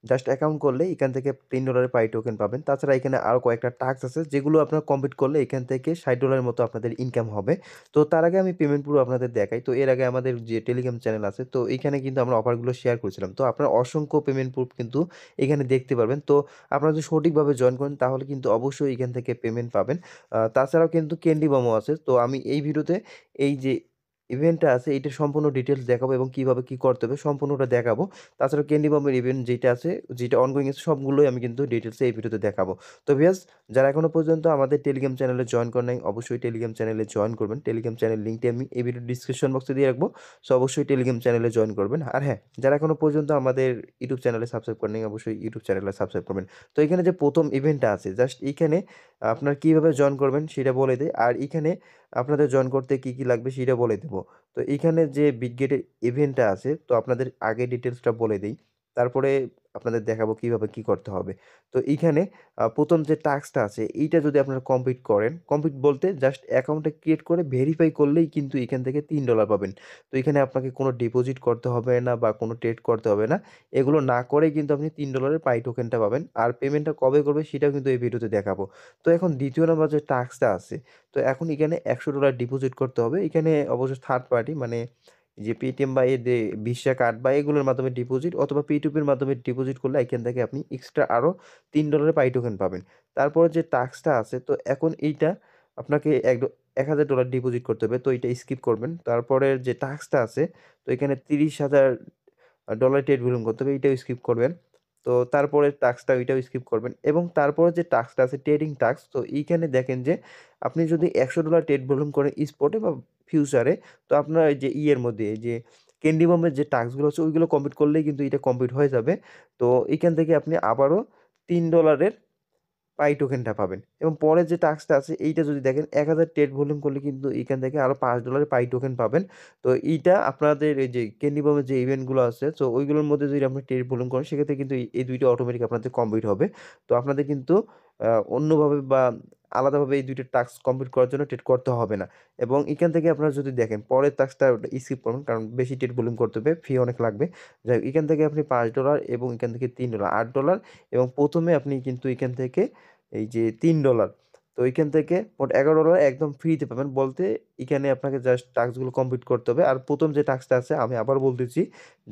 Just account করলে এখান থেকে $3 পাই টোকেন পাবেন। তাছাড়া এখানে আরও কয়েকটা টাস্ক আছে যেগুলো আপনারা কমপ্লিট করলে এখান থেকে $60 মতো আপনাদের ইনকাম হবে। তো তার আগে আমি পেমেন্ট পুরো আপনাদের দেখাই। তো এর আগে আমাদের যে টেলিগ্রাম চ্যানেল আছে তো এইখানে কিন্তু আমরা অফারগুলো শেয়ার করেছিলাম। তো আপনারা অসংখ্য পেমেন্ট প্রুফ কিন্তু এখানে দেখতে পারবেন। তো আপনারা যদি সঠিকভাবে জয়েন করেন তাহলে কিন্তু অবশ্যই এখান থেকে পেমেন্ট পাবেন। তাছাড়াও কিন্তু ক্যান্ডি বামও আছে। তো আমি এই ভিডিওতে এই যে ইভেন্টটা আছে এইটার সম্পূর্ণ ডিটেইলস দেখাবো এবং কিভাবে কি করতে হবে সম্পূর্ণটা দেখাবো। তাছাড়া ক্যান্ডি বম্বের ইভেন্ট যেটা আছে, যেটা অনগোয়িং আছে সবগুলোই আমি কিন্তু ডিটেইলসে এই ভিডিওতে দেখাবো। তো ভিউয়ার্স, যারা এখনো পর্যন্ত আমাদের টেলিগ্রাম চ্যানেলে জয়েন করেন নাই, অবশ্যই টেলিগ্রাম চ্যানেলে জয়েন করবেন। টেলিগ্রাম চ্যানেল লিঙ্কটি আমি এই ভিডিওর ডিসক্রিপশন বক্সে দিয়ে রাখবো। সো অবশ্যই টেলিগ্রাম চ্যানেলে জয়েন করবেন। আর হ্যাঁ, যারা এখনো পর্যন্ত আমাদের ইউটিউব চ্যানেলে সাবস্ক্রাইব করেন নাই, অবশ্যই ইউটিউব চ্যানেলে সাবস্ক্রাইব করবেন। তো এখানে যে প্রথম ইভেন্টটা আছে, জাস্ট এইখানে আপনার কিভাবে জয়েন করবেন সেটা বলে দেয়। আর এখানে আপনাদের জয়েন করতে কি কি লাগবে সেটা বলে দেবো। তো এইখানে যে বিটগেটের ইভেন্টটা আছে তো আপনাদের আগে ডিটেলসটা বলে দিই, তারপরে আপনাদের দেখাবো কিভাবে কি করতে হবে। তো এইখানে প্রথম যে টাস্কটা আছে এইটা যদি আপনারা কমপ্লিট করেন, কমপ্লিট বলতে জাস্ট অ্যাকাউন্টটা ক্রিয়েট করে ভেরিফাই করলেই কিন্তু এখান থেকে $3 পাবেন। তো এখানে আপনাকে কোনো ডিপোজিট করতে হবে না বা কোনো ট্রেড করতে হবে না। এগুলো না করেই কিন্তু আপনি $3 পাই টোকেনটা পাবেন। আর পেমেন্টটা কবে করবে সেটাও কিন্তু এই ভিডিওতে দেখাবো। তো এখন দ্বিতীয় নাম্বার যে টাস্কটা আছে, তো এখন এখানে $100 ডিপোজিট করতে হবে। এখানে অবশ্য থার্ড পার্টি মানে যে পেটিএম বা এই যে ভিসা কার্ড বা এগুলোর মাধ্যমে ডিপোজিট অথবা P2P-র মাধ্যমে ডিপোজিট করলে এখান থেকে আপনি এক্সট্রা আরও $3 পাই টোকেন পাবেন। তারপরে যে টাস্কটা আছে তো এখন এইটা আপনাকে $1,000 ডিপোজিট করতে হবে। তো এইটা স্কিপ করবেন। তারপরের যে টাস্কটা আছে তো এখানে $30,000 ট্রেড ভলিউম করতে হবে, এইটাও স্কিপ করবেন। তো তারপরের টাস্কটা ওইটাও স্কিপ করবেন এবং তারপরে যে টাস্কটা আছে ট্রেডিং টাস্ক, তো এইখানে দেখেন যে আপনি যদি $100 ট্রেড ভলিউম করেন স্পটে বা ফিউচারে, তো আপনার এই যে ইয়ের মধ্যে এই যে ক্যান্ডি বম্বের যে টাস্কগুলো আছে ওইগুলো কমপ্লিট করলেই কিন্তু এটা কমপ্লিট হয়ে যাবে। তো এখান থেকে আপনি আবারও $3 পাই টোকেনটা পাবেন এবং পরের যে টাস্কটা আছে এইটা যদি দেখেন 1,000 ট্রেড ভলিউম করলে কিন্তু এখান থেকে আরও $5 পাই টোকেন পাবেন। তো এইটা আপনাদের এই যে ক্যান্ডি বমের যে ইভেন্টগুলো আছে তো ওইগুলোর মধ্যে যদি আপনি ট্রেড ভলিউম করেন সেক্ষেত্রে কিন্তু এই দুইটা অটোমেটিক আপনাদের কমপ্লিট হবে। তো আপনাদের কিন্তু অন্যভাবে বা আলাদাভাবে এই দুইটা টাস্ক কমপ্লিট করার জন্য ট্রেড করতে হবে না। এবং এখান থেকে আপনারা যদি দেখেন পরের টাস্কটা স্কিপ করুন কারণ বেশি ট্রেড ভলিউম করতে হবে, ফি অনেক লাগবে। যাই হোক, এখান থেকে আপনি $5 এবং এখান থেকে $3 $8 এবং প্রথমে আপনি কিন্তু এখান থেকে এই যে $3, তো এখান থেকে মোট $11 একদম ফ্রিতে পাবেন। বলতে এখানে আপনাকে জাস্ট টাস্কগুলো কমপ্লিট করতে হবে। আর প্রথম যে টাস্কটা আছে আমি আবার বলতেছি,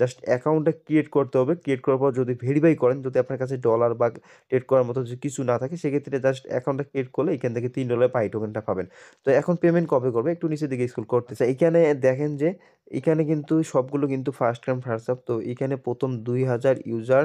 জাস্ট অ্যাকাউন্টটা ক্রিয়েট করতে হবে। ক্রিয়েট করার পর যদি ভেরিফাই করেন, যদি আপনার কাছে ডলার বা ট্রেড করার মতো যদি কিছু না থাকে সেক্ষেত্রে জাস্ট অ্যাকাউন্টটা ক্রিয়েট করলে এখান থেকে $3 পাই টোকেনটা পাবেন। তো এখন পেমেন্ট কবে করবে একটু নিচের দিকে স্ক্রল করতেছে, এখানে দেখেন যে এখানে কিন্তু সবগুলো কিন্তু ফার্স্ট কাম ফার্স্ট সার্ভ। তো এখানে প্রথম 2000 ইউজার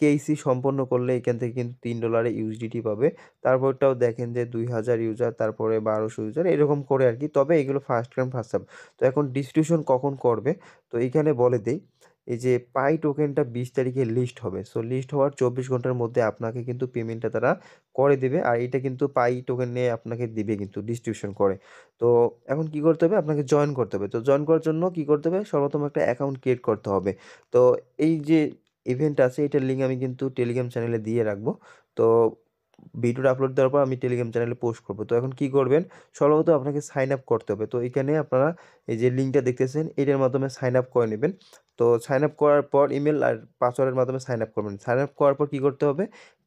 কেইসি সম্পন্ন করলে এখান থেকে কিন্তু $3 ইউএসডিটি পাবে। তারপরটাও দেখেন যে 2000 ইউজার, তারপরে 1200 ইউজার এরকম করে আর কি। তবে এগুলো ফার্স্ট কাম ফার্স্ট সার্ভ। তো এখন ডিস্ট্রিবিউশন কখন করবে, তো এইখানে বলে দেই এই যে পাই টোকেনটা 20 তারিখে লিস্ট হবে। সো লিস্ট হওয়ার 24 ঘন্টার মধ্যে আপনাকে কিন্তু পেমেন্টটা তারা করে দেবে। আর এটা কিন্তু পাই টোকেন নিয়ে আপনাকে দিবে কিন্তু ডিস্ট্রিবিউশন করে। তো এখন কি করতে হবে, আপনাকে জয়েন করতে হবে। তো জয়েন করার জন্য কি করতে হবে, সর্বপ্রথম একটা অ্যাকাউন্ট ক্রিয়েট করতে হবে। তো এই যে ইভেন্ট আছে এটার লিঙ্ক আমি কিন্তু টেলিগ্রাম চ্যানেলে দিয়ে রাখবো। তো ভিডিওটা আপলোড দেওয়ার পর আমি টেলিগ্রাম চ্যানেলে পোস্ট করবো। তো এখন কি করবেন, সর্বপ্রথম আপনাকে সাইন আপ করতে হবে। তো এখানে আপনারা এই যে লিঙ্কটা দেখতেছেন এটার মাধ্যমে সাইন আপ করে নেবেন। তো সাইন আপ করার পর ইমেল আর পাসওয়ার্ডের মাধ্যমে সাইন আপ করবেন। সাইন আপ করার পর কি করতে হবে,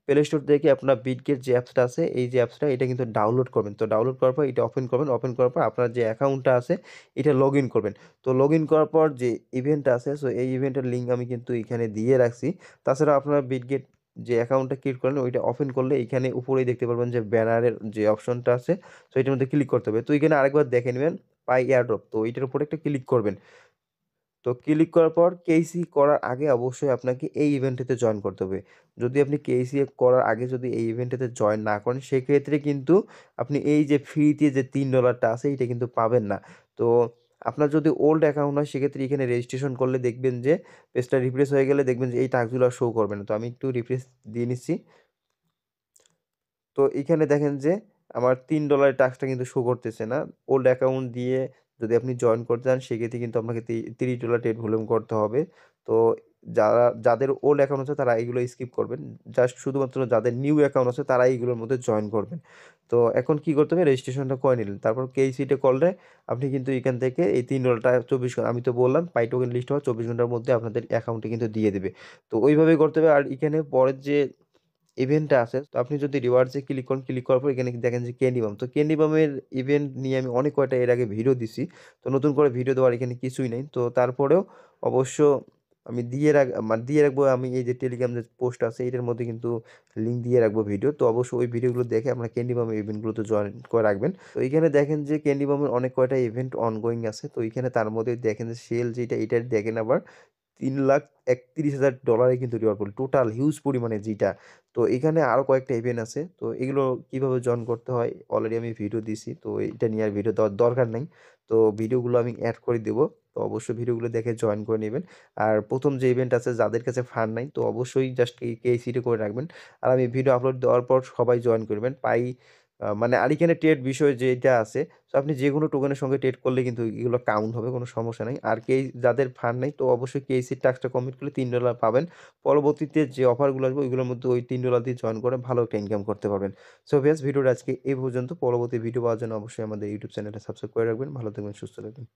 প্লে স্টোর থেকে আপনার বিটগেট যে অ্যাপসটা আছে এই যে অ্যাপসটা এটা কিন্তু ডাউনলোড করবেন। তো ডাউনলোড করার পর এটা ওপেন করবেন, ওপেন করার পর আপনার যে অ্যাকাউন্টটা আছে এটা লগ ইন করবেন। তো লগ ইন করার পর যে ইভেন্টটা আছে সো এই ইভেন্টের লিঙ্ক আমি কিন্তু এখানে দিয়ে রাখছি। তাছাড়া আপনারা বিটগেট যে অ্যাকাউন্টটা ক্রিয়েট করেন ওইটা ওপেন করলে এখানে উপরেই দেখতে পারবেন যে ব্যানারের যে অপশনটা আছে, তো এটার মধ্যে ক্লিক করতে হবে। তো এখানে আরেকবার দেখে নেবেন পাই এয়ারড্রপ, তো এইটার উপরে একটা ক্লিক করবেন। তো ক্লিক করার পর কেইসি করার আগে অবশ্যই আপনাকে এই ইভেন্টেতে জয়েন করতে হবে। যদি আপনি কেইসি করার আগে যদি এই ইভেন্টেতে জয়েন না করেন সেক্ষেত্রে কিন্তু আপনি এই যে ফ্রিতে যে $3টা আছে এইটা কিন্তু পাবেন না। তো আপনার যদি ওল্ড অ্যাকাউন্ট হয় সেক্ষেত্রে এখানে রেজিস্ট্রেশন করলে দেখবেন যে পেজটা রিফ্রেশ হয়ে গেলে দেখবেন যে এই টাস্কগুলো আর শো করবে না। তো আমি একটু রিফ্রেশ দিয়ে নিচ্ছি। তো এখানে দেখেন যে আমার $3 টাস্কটা কিন্তু শো করতেছে না। ওল্ড অ্যাকাউন্ট দিয়ে যদি আপনি জয়েন করতে চান সেক্ষেত্রে কিন্তু আপনাকে $30 ট্রেড ভলিউম করতে হবে। তো যাদের ওল্ড অ্যাকাউন্ট আছে তারা এগুলো স্কিপ করবেন। জাস্ট শুধুমাত্র যাদের নিউ অ্যাকাউন্ট আছে তারা এইগুলোর মধ্যে জয়েন করবেন। তো এখন কি করতে হবে? রেজিস্ট্রেশনটা করে নিলেন। তারপর কেইসিটা করলে আপনি কিন্তু এখান থেকে এই $3 24 ঘন্টা আমি তো বললাম পাই টোকেন লিস্ট হওয়ার 24 ঘন্টার মধ্যে আপনাদের অ্যাকাউন্টে কিন্তু দিয়ে দিবে। তো ওইভাবেই করতে হবে। আর এখানে পরের যে ইভেন্টটা আছে, তো আপনি যদি রিওয়ার্ডস এ ক্লিক করেন, ক্লিক করার পর এখানে দেখেন যে ক্যান্ডি বাম। তো ক্যান্ডি বামের ইভেন্ট নিয়ে আমি অনেক কয়টা এর আগে ভিডিও দিছি। তো নতুন করে ভিডিও দেওয়ার এখানে কিছুই নাই। তো তারপরেও অবশ্য আমি দিয়ে রাখবো আমি এই যে টেলিগ্রাম যে পোস্ট আছে এটার মধ্যে কিন্তু লিঙ্ক দিয়ে রাখবো ভিডিও। তো অবশ্যই ওই ভিডিওগুলো দেখে আপনারা ক্যান্ডি বামের ইভেন্টগুলোতে জয়েন করে রাখবেন। তো এইখানে দেখেন যে ক্যান্ডি বামের অনেক কয়টা ইভেন্ট অনগোয়িং আছে। তো এইখানে তার মধ্যে দেখেন যে সেল যেটা এটার দেখেন আবার $3,31,000 কিন্তু রিওয়ার্ড পড়ল। টোটাল হিউজ পরিমাণে যেটা। তো এখানে আরো কয়েকটা ইভেন্ট আছে। তো এগুলো কিভাবে জয়েন করতে হয় অলরেডি আমি ভিডিও দিছি। তো এটা নিয়ে আর ভিডিও দেওয়ার দরকার নাই। তো ভিডিওগুলো আমি এড করে দিব। তো অবশ্যই ভিডিওগুলো দেখে জয়েন করে নিবেন। আর ১ম যে ইভেন্ট আছে যাদের কাছে ফান্ড নাই তো অবশ্যই জাস্ট কেইসিটা করে রাখবেন। আর আমি ভিডিও আপলোড দেওয়ার পর সবাই জয়েন করবেন। মানে আর এখানে ট্রেড বিষয় যেটা আছে, তো আপনি যেকোনো টোকেনের সঙ্গে ট্রেড করলে কিন্তু এগুলো কাউন্ট হবে, কোনো সমস্যা নাই। আর যাদের ফান্ড নাই তো অবশ্যই কেইসির টাস্কটা কমপ্লিট করলে $3 পাবেন। পরবর্তীতে যে অফারগুলো আসবে ওইগুলোর মধ্যে ওই $3 দিয়ে জয়েন করে ভালো একটা ইনকাম করতে পারবেন। সো ভিউয়ার্স ভিডিওটা আজকে এই পর্যন্ত। পরবর্তী ভিডিও পাওয়ার জন্য অবশ্যই আমাদের ইউটিউব চ্যানেলটা সাবস্ক্রাইব করে রাখবেন। ভালো থাকবেন, সুস্থ থাকবেন।